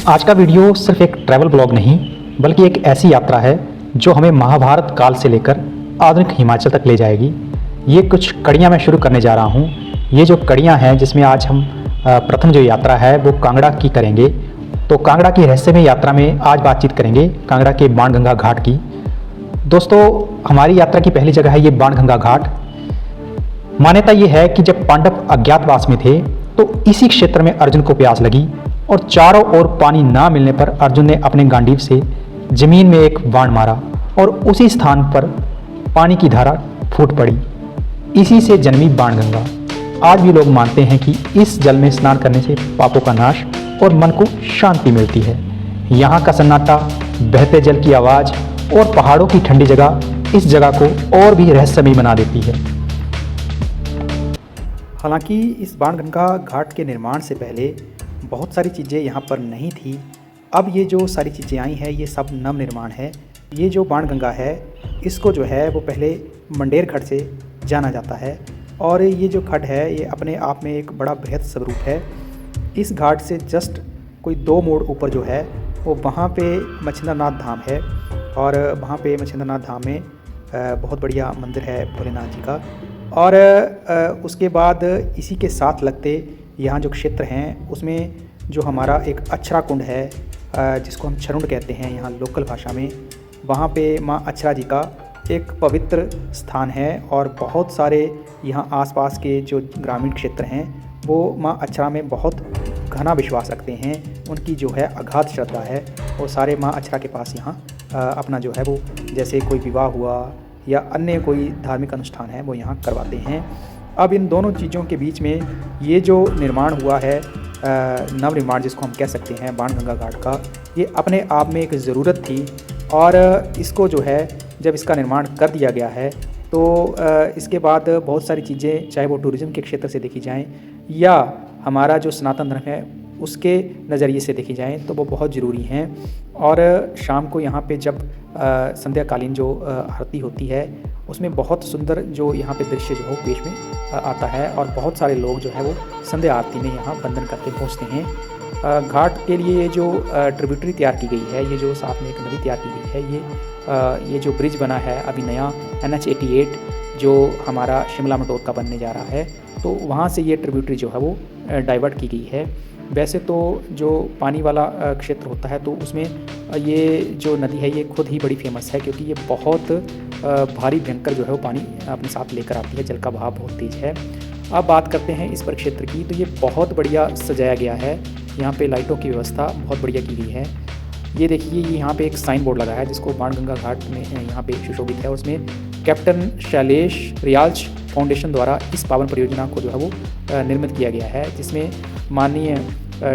आज का वीडियो सिर्फ एक ट्रैवल ब्लॉग नहीं बल्कि एक ऐसी यात्रा है जो हमें महाभारत काल से लेकर आधुनिक हिमाचल तक ले जाएगी। ये कुछ कड़ियाँ मैं शुरू करने जा रहा हूँ। ये जो कड़ियाँ हैं जिसमें आज हम प्रथम जो यात्रा है वो कांगड़ा की करेंगे। तो कांगड़ा की रहस्यमय यात्रा में आज बातचीत करेंगे कांगड़ा के बाणगंगा घाट की। दोस्तों, हमारी यात्रा की पहली जगह है ये बाणगंगा घाट। मान्यता ये है कि जब पांडव अज्ञातवास में थे तो इसी क्षेत्र में अर्जुन को प्यास लगी और चारों ओर पानी ना मिलने पर अर्जुन ने अपने गांडीव से जमीन में एक बाण मारा और उसी स्थान पर पानी की धारा फूट पड़ी। इसी से जन्मी बाणगंगा। आज भी लोग मानते हैं कि इस जल में स्नान करने से पापों का नाश और मन को शांति मिलती है। यहाँ का सन्नाटा, बहते जल की आवाज़ और पहाड़ों की ठंडी जगह इस जगह को और भी रहस्यमयी बना देती है। हालांकि इस बाणगंगा घाट के निर्माण से पहले बहुत सारी चीज़ें यहाँ पर नहीं थी। अब ये जो सारी चीज़ें आई हैं ये सब नव निर्माण है। ये जो बाणगंगा है इसको जो है वो पहले मंडेर खड्ड से जाना जाता है और ये जो खड्ड है ये अपने आप में एक बड़ा बृहद स्वरूप है। इस घाट से जस्ट कोई 2 मोड़ ऊपर जो है वो वहाँ पे मच्छिंद्रनाथ धाम है और वहाँ पे मच्छिंद्रनाथ धाम में बहुत बढ़िया मंदिर है भोलेनाथ जी का। और उसके बाद इसी के साथ लगते यहाँ जो क्षेत्र हैं उसमें जो हमारा एक अक्षरा कुंड है जिसको हम छरुंड कहते हैं यहाँ लोकल भाषा में, वहाँ पे माँ अक्षरा जी का एक पवित्र स्थान है और बहुत सारे यहाँ आसपास के जो ग्रामीण क्षेत्र हैं वो माँ अक्षरा में बहुत घना विश्वास रखते हैं। उनकी जो है अगाध श्रद्धा है। वो सारे माँ अक्षरा के पास यहाँ अपना जो है वो जैसे कोई विवाह हुआ या अन्य कोई धार्मिक अनुष्ठान है वो यहाँ करवाते हैं। अब इन दोनों चीज़ों के बीच में ये जो निर्माण हुआ है नव निर्माण जिसको हम कह सकते हैं बाणगंगा घाट का, ये अपने आप में एक ज़रूरत थी। और इसको जो है जब इसका निर्माण कर दिया गया है तो इसके बाद बहुत सारी चीज़ें चाहे वो टूरिज़्म के क्षेत्र से देखी जाएं या हमारा जो सनातन धर्म है उसके नज़रिए से देखी जाएं तो वो बहुत ज़रूरी हैं। और शाम को यहाँ पे जब संध्याकालीन जो आरती होती है उसमें बहुत सुंदर जो यहाँ पे दृश्य जो हो पेश में आता है और बहुत सारे लोग जो है वो संध्या आरती में यहाँ वंदन करके पहुँचते हैं। घाट के लिए ये जो ट्रिब्यूटरी तैयार की गई है, ये जो साथ में एक नदी तैयार की गई है, ये जो ब्रिज बना है अभी नया NH 88 जो हमारा शिमला मटोर का बनने जा रहा है, तो वहाँ से ये ट्रिब्यूटरी जो है वो डाइवर्ट की गई है। वैसे तो जो पानी वाला क्षेत्र होता है तो उसमें ये जो नदी है ये खुद ही बड़ी फेमस है क्योंकि ये बहुत भारी भयंकर जो है वो पानी अपने साथ लेकर आती है। जल का बहाव बहुत तेज़ है। अब बात करते हैं इस परिक्षेत्र की, तो ये बहुत बढ़िया सजाया गया है। यहाँ पे लाइटों की व्यवस्था बहुत बढ़िया की गई है। ये देखिए ये यहाँ पे एक साइन बोर्ड लगा है जिसको बाणगंगा घाट में यहाँ पे सुशोभित है। उसमें कैप्टन शैलेश रियाल्च फाउंडेशन द्वारा इस पावन परियोजना को जो है वो निर्मित किया गया है, जिसमें माननीय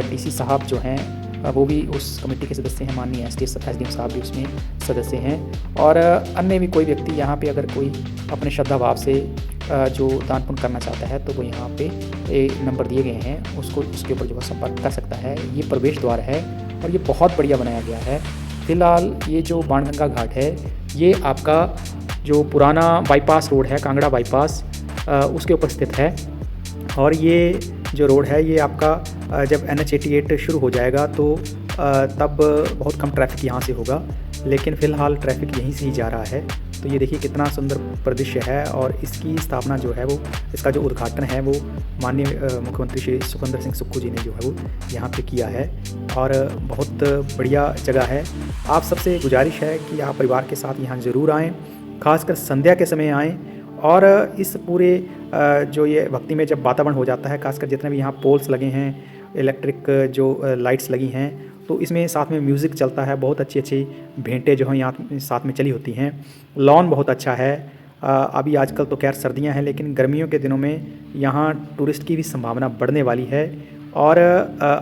DC साहब जो हैं वो भी उस कमेटी के सदस्य हैं। माननीय SDM साहब भी उसमें सदस्य हैं और अन्य भी कोई व्यक्ति यहाँ पे अगर कोई अपने श्रद्धा भाव से जो दान पुण्य करना चाहता है तो वो यहाँ पे एक नंबर दिए गए हैं, उसके ऊपर जो है संपर्क कर सकता है। ये प्रवेश द्वार है और ये बहुत बढ़िया बनाया गया है। फिलहाल ये जो बाणगंगा घाट है ये आपका जो पुराना बाईपास रोड है कांगड़ा बाईपास उसके ऊपर स्थित है। और ये जो रोड है ये आपका जब NH 88 शुरू हो जाएगा तो तब बहुत कम ट्रैफिक यहाँ से होगा, लेकिन फ़िलहाल ट्रैफिक यहीं से ही जा रहा है। तो ये देखिए कितना सुंदर परिदृश्य है और इसकी स्थापना जो है वो इसका जो उद्घाटन है वो माननीय मुख्यमंत्री श्री सुखविंदर सिंह सुक्खू जी ने जो है वो यहाँ पे किया है और बहुत बढ़िया जगह है। आप सबसे गुजारिश है कि आप परिवार के साथ यहाँ ज़रूर आएँ, खासकर संध्या के समय आएँ। और इस पूरे जो ये भक्ति में जब वातावरण हो जाता है, खासकर जितने भी यहाँ पोल्स लगे हैं, इलेक्ट्रिक जो लाइट्स लगी हैं, तो इसमें साथ में म्यूज़िक चलता है। बहुत अच्छी अच्छी भेंटें जो हैं यहाँ साथ में चली होती हैं। लॉन बहुत अच्छा है। अभी आजकल तो खैर सर्दियाँ हैं लेकिन गर्मियों के दिनों में यहाँ टूरिस्ट की भी संभावना बढ़ने वाली है। और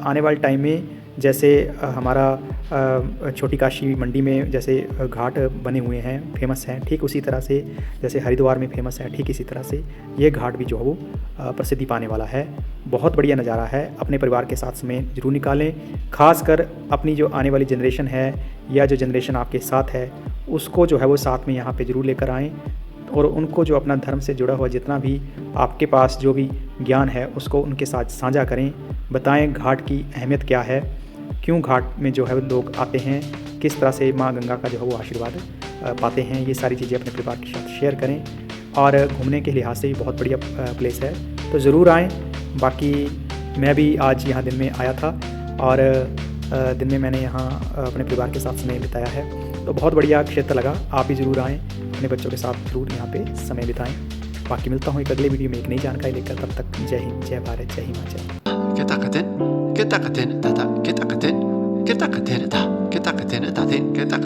आने वाले टाइम में जैसे हमारा छोटी काशी मंडी में जैसे घाट बने हुए हैं फेमस हैं, ठीक उसी तरह से जैसे हरिद्वार में फेमस है, ठीक इसी तरह से ये घाट भी जो है वो प्रसिद्धि पाने वाला है। बहुत बढ़िया नज़ारा है। अपने परिवार के साथ समय ज़रूर निकालें, खासकर अपनी जो आने वाली जनरेशन है या जो जनरेशन आपके साथ है उसको जो है वो साथ में यहाँ पे ज़रूर लेकर आएँ और उनको जो अपना धर्म से जुड़ा हुआ जितना भी आपके पास जो भी ज्ञान है उसको उनके साथ साझा करें। बताएं घाट की अहमियत क्या है। क्यों घाट में जो है लोग आते हैं, किस तरह से माँ गंगा का जो है वो आशीर्वाद पाते हैं, ये सारी चीज़ें अपने परिवार के साथ शेयर करें। और घूमने के लिहाज से भी बहुत बढ़िया प्लेस है, तो ज़रूर आएँ। बाकी मैं भी आज यहाँ दिन में आया था और दिन में मैंने यहाँ अपने परिवार के साथ समय बिताया है, तो बहुत बढ़िया क्षेत्र लगा। आप भी ज़रूर आएँ, अपने बच्चों के साथ ज़रूर यहाँ पे समय बिताएँ। बाकी मिलता हूँ एक अगले वीडियो में एक नई जानकारी लेकर, तब तक जय हिंद, जय भारत, जय Himachal. Kita katin, kita katin, tata, kita katin, kita katin, ta, kita katin, tatin, kita katin.